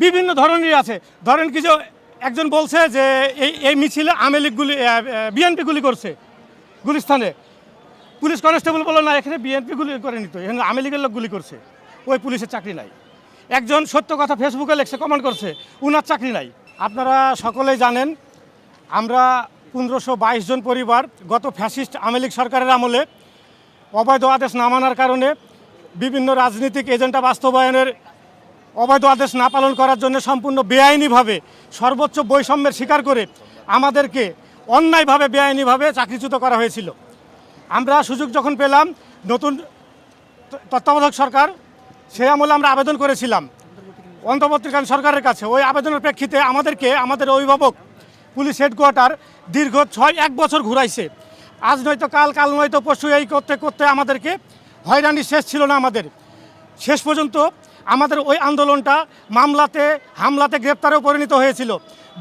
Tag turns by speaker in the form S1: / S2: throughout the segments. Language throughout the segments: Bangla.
S1: বিভিন্ন ধরনের আছে। ধরেন কি যে একজন বলছে যে এই মিছিলে আওয়ামী লীগ বিএনপি গুলি করছে গুলিস্তানে। পুলিশ কনস্টেবল বলল না, এখানে বিএনপি গুলি করেনি, তো এখানে আওয়ামী লীগের লোক গুলি করছে, ওই পুলিশের চাকরি নাই। একজন সত্য কথা ফেসবুকে লেখছে, কমেন্ট করছে, উনার চাকরি নাই। আপনারা সকলেই জানেন আমরা 1522 জন পরিবার গত ফ্যাসিস্ট আওয়ামী লীগ সরকারের আমলে অবৈধ আদেশ না মানার কারণে বিভিন্ন রাজনৈতিক এজেন্ডা বাস্তবায়নের অবৈধ আদেশ না পালন করার জন্য সম্পূর্ণ বেআইনিভাবে সর্বোচ্চ বৈষম্যের শিকার করে আমাদেরকে অন্যায়ভাবে বেআইনিভাবে চাকরিচ্যুত করা হয়েছিল। আমরা সুযোগ যখন পেলাম নতুন তত্ত্বাবধায়ক সরকার, সেই আমলে আমরা আবেদন করেছিলাম অন্তর্বর্তীকালীন সরকারের কাছে। ওই আবেদনের প্রেক্ষিতে আমাদেরকে আমাদের অভিভাবক পুলিশ হেডকোয়ার্টার দীর্ঘ 1 বছর ঘুরাইছে। আজ নয়তো কাল, কাল নয়তো পরশু, এই করতে করতে আমাদেরকে হয়রানি শেষ ছিল না আমাদের। শেষ পর্যন্ত আমাদের ওই আন্দোলনটা মামলাতে, হামলাতে, গ্রেপ্তারেও পরিণত হয়েছিল।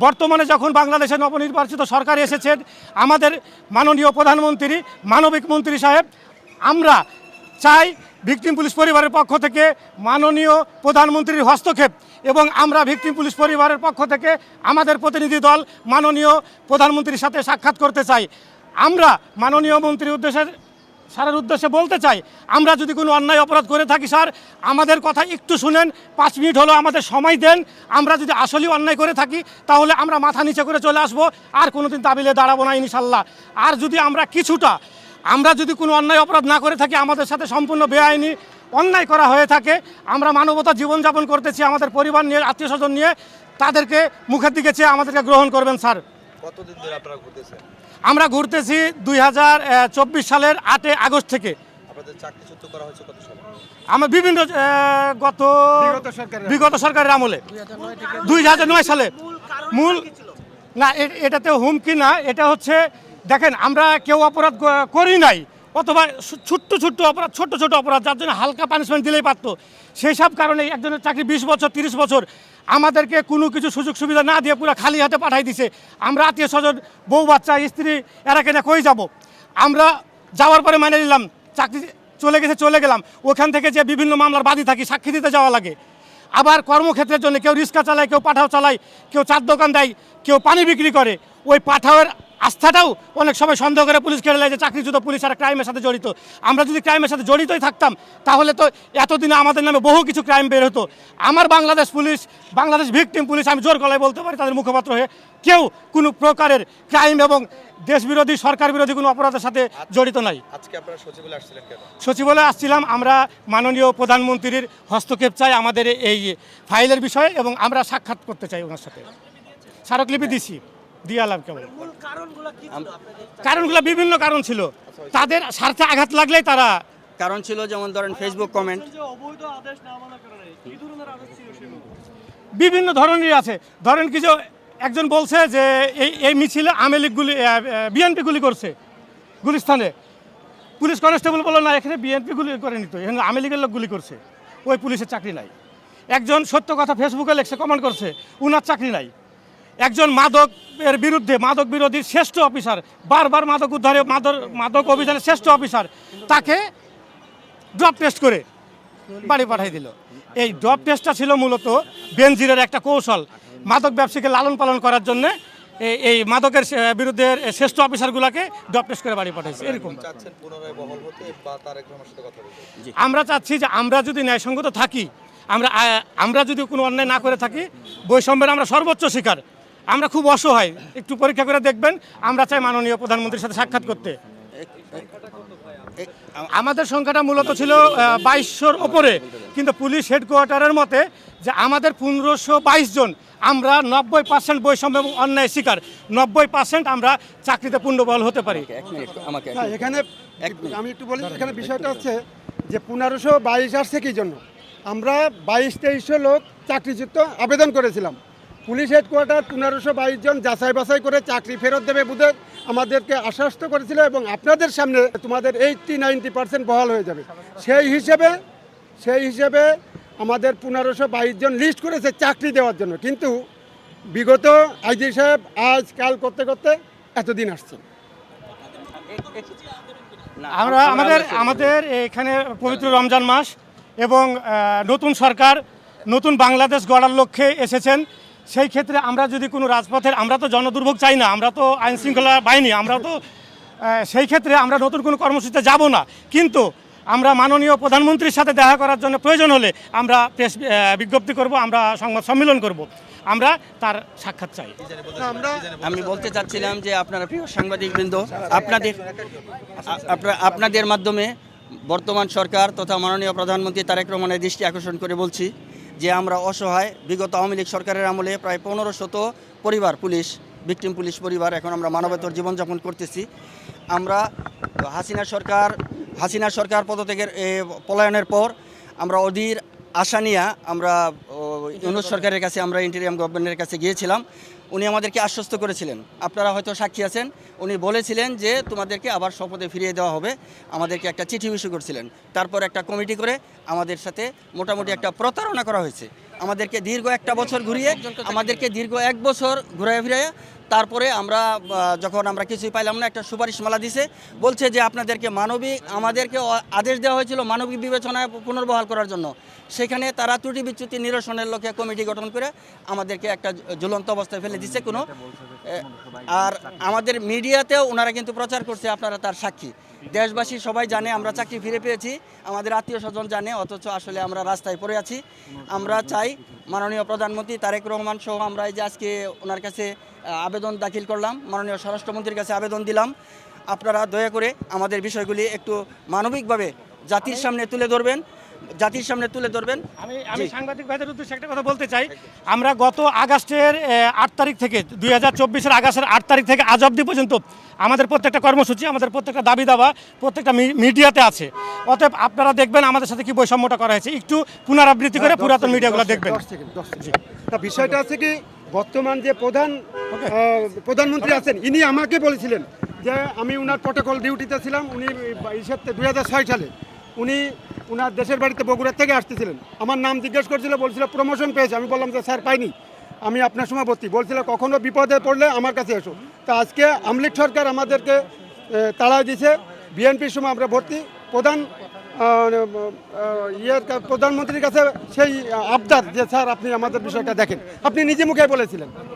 S1: বর্তমানে যখন বাংলাদেশে নবনির্বাচিত সরকার এসেছেন, আমাদের মাননীয় প্রধানমন্ত্রী, মানবিক মন্ত্রী সাহেব, আমরা চাই ভিকটিম পুলিশ পরিবারের পক্ষ থেকে মাননীয় প্রধানমন্ত্রীর হস্তক্ষেপ, এবং আমরা ভিকটিম পুলিশ পরিবারের পক্ষ থেকে আমাদের প্রতিনিধি দল মাননীয় প্রধানমন্ত্রীর সাথে সাক্ষাৎ করতে চাই। আমরা মাননীয় মন্ত্রীর স্যারের উদ্দেশ্যে বলতে চাই, আমরা যদি কোনো অন্যায় অপরাধ করে থাকি স্যার, আমাদের কথা একটু শুনেন, 5 মিনিট হলো আমাদের সময় দেন। আমরা যদি আসলেই অন্যায় করে থাকি তাহলে আমরা মাথা নিচে করে চলে আসবো, আর কোনোদিন দাবিলে দাঁড়াবো না ইনশাল্লাহ। আর যদি আমরা যদি কোনো অন্যায় অপরাধ না করে থাকি, আমাদের সাথে সম্পূর্ণ বেআইনি অন্যায় করা হয়ে থাকে, আমরা মানবতা জীবনযাপন করতেছি আমাদের পরিবার নিয়ে, আত্মীয় স্বজন নিয়ে, তাদেরকে মুখের দিকে চেয়ে আমাদেরকে গ্রহণ করবেন স্যার।
S2: কতদিন ধরে আপনারা ঘুরতেছেন?
S1: আমরা ঘুরতেছি 2024 সালের 8 আগস্ট থেকে।
S2: আপনাদের চাকরিচ্যুত করা হয়েছে কত সালে?
S1: আমার বিভিন্ন বিগত সরকারের আমলে 2009 সালে। মূল না, এটাতে হুমকি না, এটা হচ্ছে দেখেন আমরা কেউ অপরাধ করি নাই, অথবা ছোট্ট ছোট অপরাধ যার জন্য হালকা পানিশমেন্ট দিলেই পারত, সেই সব কারণে একজনের চাকরি 20 বছর 30 বছর আমাদেরকে কোনো কিছু সুযোগ সুবিধা না দিয়ে পুরো খালি হাতে পাঠাই দিছে। আমরা আত্মীয় স্বজন, বউ বাচ্চা, স্ত্রী, এরা কেনা কই যাব? আমরা যাওয়ার পরে মানে নিলাম, চাকরি চলে গেলাম। ওখান থেকে যে বিভিন্ন মামলার বাদী থাকি, সাক্ষী দিতে যাওয়া লাগে। আবার কর্মক্ষেত্রের জন্য কেউ রিক্সা চালায়, কেউ পাঠাও চালায়, কেউ চার দোকান দেয়, কেউ পানি বিক্রি করে। ওই পাঠাওয়ের আস্থাটাও অনেক সময় সন্দেহ করে পুলিশ কেড়ে নেয় যে চাকরিচ্যুত পুলিশ আর ক্রাইমের সাথে জড়িত। আমরা যদি ক্রাইমের সাথে জড়িতই থাকতাম তাহলে তো এতদিনে আমাদের নামে বহু কিছু ক্রাইম বের হতো। আমার Bangladesh police, Bangladesh victim police, আমি জোর গলায় বলতে পারি তাদের মুখপাত্র হয়ে, কেউ কোনো প্রকারের ক্রাইম এবং দেশবিরোধী, সরকার বিরোধী কোনো অপরাধের সাথে জড়িত নাই।
S2: আজকে আপনারা সচিবালয়ে আসছিলেন কেন?
S1: সচিবালয়ে আসছিলাম, আমরা মাননীয় প্রধানমন্ত্রীর হস্তক্ষেপ চাই আমাদের এই ফাইলের বিষয়ে, এবং আমরা সাক্ষাৎ করতে চাই ওনার সাথে। স্মারকলিপি দিছি, দিয়ে আলাম। কেমন কারণগুলো? বিভিন্ন কারণ ছিল, তাদের স্বার্থে আঘাত লাগলেই তারা
S3: কারণ ছিল, যেমন ধরেন ফেসবুক কমেন্ট,
S1: বিভিন্ন ধরনের আছে। ধরেন কি যে একজন বলছে যে এই মিছিলে আওয়ামী লীগ বিএনপি গুলি করছে গুলিস্তানে। পুলিশ কনস্টেবল বলল না, এখানে বিএনপি গুলি করেনি, তো এখানে আওয়ামী লীগের লোক গুলি করছে, ওই পুলিশের চাকরি নাই। একজন সত্য কথা ফেসবুকে লেখছে, কমেন্ট করছে, উনার চাকরি নাই। একজন মাদকের বিরুদ্ধে, মাদক বিরোধীর শ্রেষ্ঠ অফিসার, বারবার মাদক উদ্ধারে, মাদক অভিযানের শ্রেষ্ঠ অফিসার, তাকে ড্রপ টেস্ট করে বাড়ি পাঠিয়ে দিল। এই ড্রপ টেস্টটা ছিল মূলত বেনজিরের একটা কৌশল, মাদক ব্যবসায়ীকে লালন পালন করার জন্য এই মাদকের বিরুদ্ধে শ্রেষ্ঠ অফিসারগুলোকে ড্রপ টেস্ট করে বাড়ি পাঠাইছে। এরকম আমরা চাচ্ছি যে আমরা যদি ন্যায়সঙ্গত থাকি, আমরা যদি কোনো অন্যায় না করে থাকি, বৈষম্যের আমরা সর্বোচ্চ শিকার, আমরা খুব অসহায়, একটু পরীক্ষা করে দেখবেন। আমরা চাই মাননীয় প্রধানমন্ত্রীর সাথে সাক্ষাৎ করতে। আমাদের সংখ্যাটা মূলত ছিল 2200-র ওপরে, কিন্তু পুলিশ হেডকোয়ার্টারের মতে যে আমাদের 1522 জন, আমরা 90% বৈষম্য এবং অন্যায় শিকার, 90% আমরা চাকরিতে পূর্ণবল হতে পারি।
S4: এখানে আমি একটু বলি, এখানে বিষয়টা হচ্ছে যে 1522 আসছে কি জন্য? আমরা 22-2300 লোক চাকরিচ্যুত আবেদন করেছিলাম। পুলিশ হেডকোয়ার্টার 1522 জন যাচাই বাছাই করে চাকরি ফেরত দেবে বুঝে আমাদেরকে আশ্বস্ত করেছিল, এবং আপনাদের সামনে তোমাদের 80-90% বহাল হয়ে যাবে। সেই হিসেবে আমাদের 1522 জন লিস্ট করেছে চাকরি দেওয়ার জন্য, কিন্তু বিগত আইজি সাহেব আজ কাল করতে করতে এতদিন আসছে।
S1: আমাদের এখানে পবিত্র রমজান মাস এবং নতুন সরকার, নতুন বাংলাদেশ গড়ার লক্ষ্যে এসেছেন। সেই ক্ষেত্রে আমরা যদি কোনো রাজপথের, আমরা তো জনদুর্ভোগ চাই না, আমরা তো আইন শৃঙ্খলা বাহিনী, আমরা তো সেই ক্ষেত্রে আমরা নতুন কোনো কর্মসূচিতে যাব না। কিন্তু আমরা মাননীয় প্রধানমন্ত্রীর সাথে দেখা করার জন্য প্রয়োজন হলে আমরা প্রেস বিজ্ঞপ্তি করব, আমরা সংবাদ সম্মেলন করব, আমরা তার সাক্ষাৎ চাই।
S3: আমি বলতে চাচ্ছিলাম যে আপনারা প্রিয় সাংবাদিকবৃন্দ, আপনাদের মাধ্যমে বর্তমান সরকার তথা মাননীয় প্রধানমন্ত্রী তারেক রহমানের দৃষ্টি আকর্ষণ করে বলছি যে আমরা অসহায়। বিগত আওয়ামী লীগ সরকারের আমলে প্রায় 1500 পরিবার, ভিকটিম পুলিশ পরিবার এখন আমরা মানবেতর জীবনযাপন করতেছি। আমরা হাসিনা সরকার পদত্যাগের পলায়নের পর আমরা অধীর আশা নিয়ে আমরা ইউনূস সরকারের কাছে, আমরা ইন্টেরিয়াম গভর্নমেন্টের কাছে গিয়েছিলাম। উনি আমাদেরকে আশ্বস্ত করেছিলেন, আপনারা হয়তো সাক্ষী আছেন, উনি বলেছিলেন যে তোমাদেরকে আবার শপথে ফিরিয়ে দেওয়া হবে। আমাদেরকে একটা চিঠি ইস্যু করছিলেন। তারপর একটা কমিটি করে আমাদের সাথে মোটামুটি একটা প্রতারণা করা হয়েছে। আমাদেরকে দীর্ঘ 1 বছর ঘুরিয়ে, আমাদেরকে দীর্ঘ 1 বছর ঘুরাইয়া ফিরাইয়া তারপরে আমরা যখন আমরা কিছুই পাইলাম না, একটা সুপারিশমালা দিছে, বলছে যে আপনাদেরকে আমাদেরকে আদেশ দেওয়া হয়েছিল মানবিক বিবেচনায় পুনর্বহাল করার জন্য। সেখানে তারা ত্রুটি বিচ্যুতি নিরসনের লক্ষ্যে কমিটি গঠন করে আমাদেরকে একটা ঝুলন্ত অবস্থায় ফেলে দিচ্ছে আর আমাদের মিডিয়াতেও ওনারা কিন্তু প্রচার করছে, আপনারা তার সাক্ষী। দেশবাসী সবাই জানে আমরা চাকরি ফিরে পেয়েছি, আমাদের আত্মীয় স্বজন জানে, অথচ আসলে আমরা রাস্তায় পড়ে আছি। আমরা চাই মাননীয় প্রধানমন্ত্রী তারেক রহমান সহ আমরা এই যে আজকে ওনার কাছে আবেদন দাখিল করলাম, মাননীয় স্বরাষ্ট্রমন্ত্রীর কাছে আবেদন দিলাম, আপনারা দয়া করে আমাদের বিষয়গুলি একটু মানবিকভাবে জাতির সামনে তুলে ধরবেন।
S1: আমি সাংবাদিক ভাইদের উদ্দেশ্যে একটা কথা বলতে চাই। আমরা গত আগস্টের 8 তারিখ থেকে 2024-এর আগস্টের 8 তারিখ থেকে আজ অবধি পর্যন্ত আমাদের প্রত্যেকটা কর্মসূচি, আমাদের প্রত্যেকটা দাবি দাবা প্রত্যেকটা মিডিয়াতে আছে। অতএব আপনারা দেখবেন আমাদের সাথে কি বৈষম্যটা করা হয়েছে, একটু পুনরাবৃত্তি করে পুরাতন মিডিয়াগুলো দেখবেন।
S4: তা বিষয়টা আছে কি, বর্তমান যে প্রধানমন্ত্রী আছেন, ইনি আমাকে বলেছিলেন যে আমি উনার প্রটোকল ডিউটিতে ছিলাম। উনি 2006 সালে উনি উনার দেশের বাড়িতে বগুড়া থেকে আসতেছিলেন। আমার নাম জিজ্ঞেস করছিল, বলছিল প্রমোশন পেয়েছে। আমি বললাম যে স্যার পাইনি, আমি আপনার সময় ভর্তি। বলছিল কখনো বিপদে পড়লে আমার কাছে এসো। তা আজকে আওয়ামী লীগ সরকার আমাদেরকে তাড়া দিয়েছে, বিএনপির সময় আমরা ভর্তি। প্রধানমন্ত্রীর কাছে সেই আবদার যে স্যার আপনি আমাদের বিষয়টা দেখেন, আপনি নিজে মুখে বলেছিলেন।